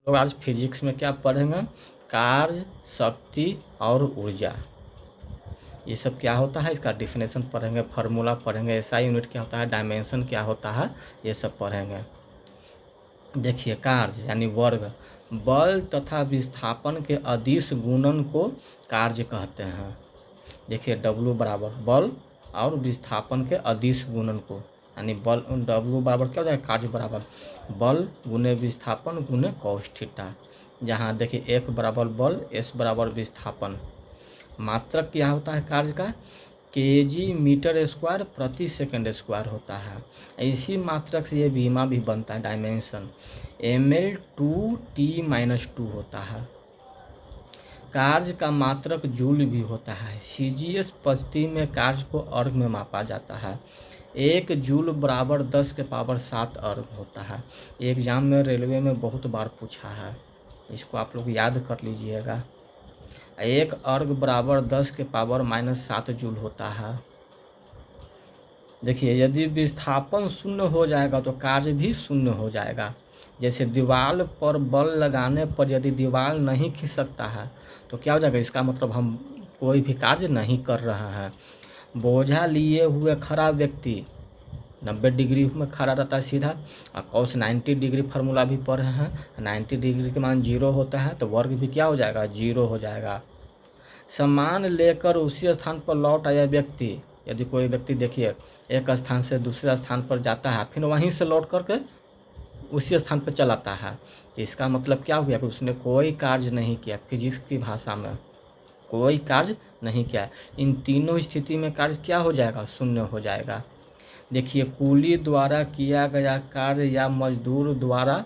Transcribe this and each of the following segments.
तो आज फिजिक्स में क्या पढ़ेंगे, कार्य, शक्ति और ऊर्जा, ये सब क्या होता है, इसका डिफिनेशन पढ़ेंगे, फार्मूला पढ़ेंगे, एसआई यूनिट क्या होता है, डायमेंशन क्या होता है, ये सब पढ़ेंगे। देखिए कार्य यानी वर्ग, बल तथा विस्थापन के अदिश गुणन को कार्य कहते हैं। देखिए W बराबर बल और विस्थापन के अदिश गुणन को, यानी बल W बराबर क्या हो जाएगा, कार्य बराबर बल गुने विस्थापन गुने cos थीटा। जहाँ देखिए F बराबर बल, S बराबर विस्थापन। मात्रक क्या होता है कार्य का, केजी मीटर स्क्वायर प्रति सेकंड स्क्वायर होता है। इसी मात्रक से ये बीमा भी बनता है, डायमेंशन ml/2t-2 होता है। कार्य का मात्रक जूल भी होता है। सीजीएस पद्धति में कार्य को अर्ग में मापा जाता है। 1 जूल बराबर 10⁻7 अर्ग होता है। एग्जाम में रेलवे में बहुत बार पूछा है, इसको आप लोग याद कर लीजिएगा। 1 अर्ग बराबर 10⁻⁻7 जूल होता है। देखिए यदि विस्थापन शून्य हो जाएगा तो कार्य भी शून्य हो जाएगा। जैसे दीवार पर बल लगाने पर यदि दीवार नहीं खिसकता है तो क्या हो जाएगा, इसका मतलब हम कोई भी कार्य नहीं कर रहे हैं। बोझा लिए हुए खड़ा व्यक्ति 90 डिग्री में खड़ा रहता है सीधा, और cos 90 डिग्री फार्मूला भी पढ़े हैं, 90 डिग्री के मान 0 होता है तो वर्ग भी क्या हो जाएगा, 0 हो जाएगा। सामान लेकर उसी स्थान पर लौट आया व्यक्ति, यदि कोई व्यक्ति देखिए एक स्थान से दूसरे स्थान पर जाता है फिर वहीं से लौट करके उसी स्थान पर चलाता है, तो इसका मतलब क्या हुआ कि उसने कोई कार्य नहीं किया। फिजिक्स की भाषा में कोई कार्य नहीं किया। इन तीनों स्थिति में कार्य क्या हो जाएगा, शून्य हो जाएगा। देखिए कूली द्वारा किया गया कार्य या मजदूर द्वारा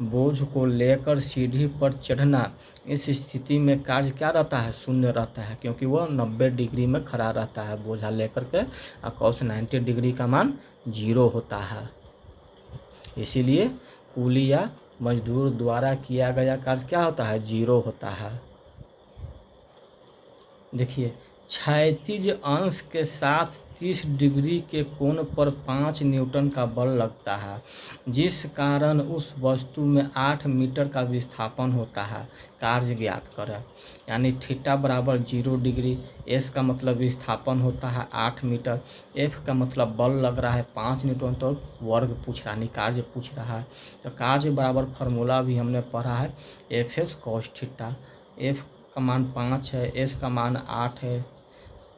बोझ को लेकर सीढ़ी पर चढ़ना, इस स्थिति में कार्य क्या रहता है, शून्य रहता है, क्योंकि वो 90 डिग्री में खड़ा रहता है बोझा लेकर के, और cos 90 डिग्री का मान 0 होता है। इसीलिए कूली या मजदूर द्वारा किया गया कार्य क्या होता है, 0 होता है। देखिए क्षैतिज अंश के साथ 30 डिग्री के कोण पर 5 न्यूटन का बल लगता है, जिस कारण उस वस्तु में 8 मीटर का विस्थापन होता है। कार्य ज्ञात करें। यानी थीटा बराबर 0 डिग्री, एस का मतलब विस्थापन होता है 8 मीटर, एफ का मतलब बल लग रहा है 5 न्यूटन, तो वर्ग पूछ रहा है, कार्य पूछ रहा है। तो कार्य बराबर फार्मूला भी हमने पढ़ा है, F S cos theta. F का मान 5 है, एस का मान 8 है,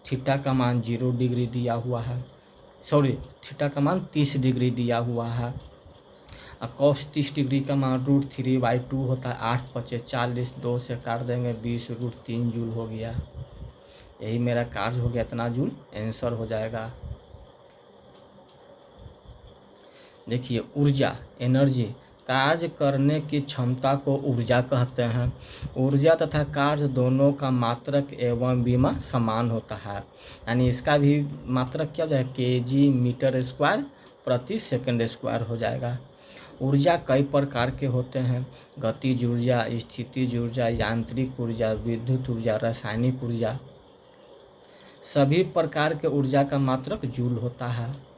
थीटा का मान 0 डिग्री दिया हुआ है, सॉरी थीटा का मान 30 डिग्री दिया हुआ है, और cos 30 डिग्री का मान √3/2 होता है। 8 × 5 = 40, 2 से काट देंगे 20 √3 जूल हो गया। यही मेरा कार्य हो गया, इतना जूल आंसर हो जाएगा। देखिए ऊर्जा एनर्जी, कार्य करने की क्षमता को ऊर्जा कहते हैं। ऊर्जा तथा कार्य दोनों का मात्रक एवं विमा समान होता है, यानी इसका भी मात्रक क्या हो जाएगा, केजी मीटर स्क्वायर प्रति सेकंड स्क्वायर हो जाएगा। ऊर्जा कई प्रकार के होते हैं, गतिज ऊर्जा, स्थितिज ऊर्जा, यांत्रिक ऊर्जा, विद्युत ऊर्जा, रासायनिक ऊर्जा। सभी प्रकार के ऊर्जा का मात्रक जूल होता है।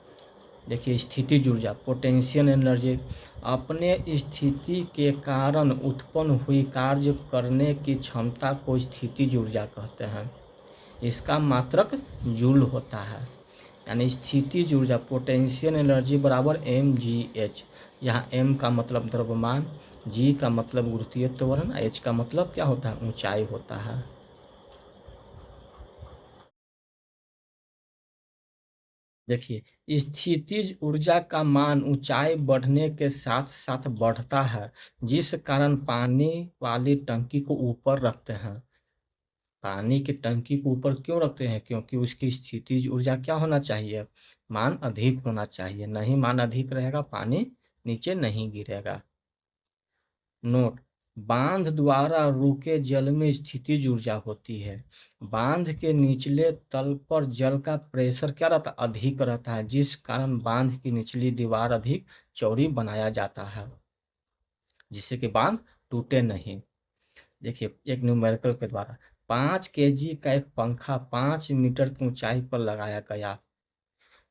देखिए स्थितिज ऊर्जा पोटेंशियल एनर्जी, अपने स्थिति के कारण उत्पन्न हुई कार्य करने की क्षमता को स्थितिज ऊर्जा कहते हैं। इसका मात्रक जूल होता है। यानी स्थितिज ऊर्जा पोटेंशियल एनर्जी बराबर mgh, यहाँ m का मतलब द्रव्यमान, g का मतलब गुरुत्वीय त्वरण, h का मतलब क्या होता है, ऊंचाई होता है। देखिए स्थितिज ऊर्जा का मान ऊंचाई बढ़ने के साथ साथ बढ़ता है, जिस कारण पानी वाली टंकी को ऊपर रखते हैं। पानी की टंकी को ऊपर क्यों रखते हैं, क्योंकि उसकी स्थितिज ऊर्जा क्या होना चाहिए, मान अधिक होना चाहिए। नहीं मान अधिक रहेगा पानी नीचे नहीं गिरेगा। नोट, बांध द्वारा रुके जल में स्थितिज ऊर्जा होती है। बांध के निचले तल पर जल का प्रेशर क्या रहता है, अधिक रहता है, जिस कारण बांध की निचली दीवार अधिक चौड़ी बनाया जाता है, जिससे कि बांध टूटे नहीं। देखिए एक न्यूमेरिकल के द्वारा 5 केजी का एक पंखा 5 मीटर की ऊंचाई पर लगाया गया,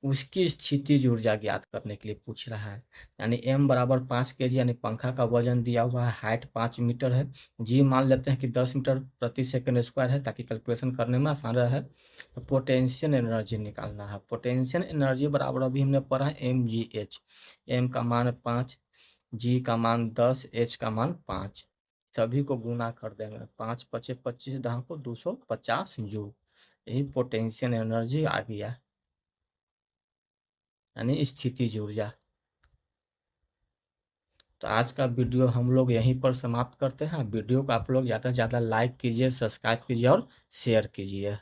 उसकी स्थितिज ऊर्जा ज्ञात करने के लिए पूछ रहा है। यानी m बराबर 5 केजी, यानी पंखा का वजन दिया हुआ है, हाइट 5 मीटर है, जी मान लेते हैं कि 10 मीटर प्रति सेकंड स्क्वायर है ताकि कैलकुलेशन करने में आसान रहे। तो पोटेंशियल एनर्जी निकालना है। पोटेंशियल एनर्जी बराबर अभी हमने पढ़ा है mgh। m का मान 5, g का मान 10, h का मान 5, सभी को गुना कर देंगे। 5 पचे 25, 10 को 250 जूल, यही पोटेंशियल एनर्जी आ गया, यानी स्थितिज ऊर्जा। तो आज का वीडियो हम लोग यहीं पर समाप्त करते हैं। वीडियो को आप लोग ज़्यादा से ज़्यादा लाइक कीजिए, सब्सक्राइब कीजिए और शेयर कीजिए।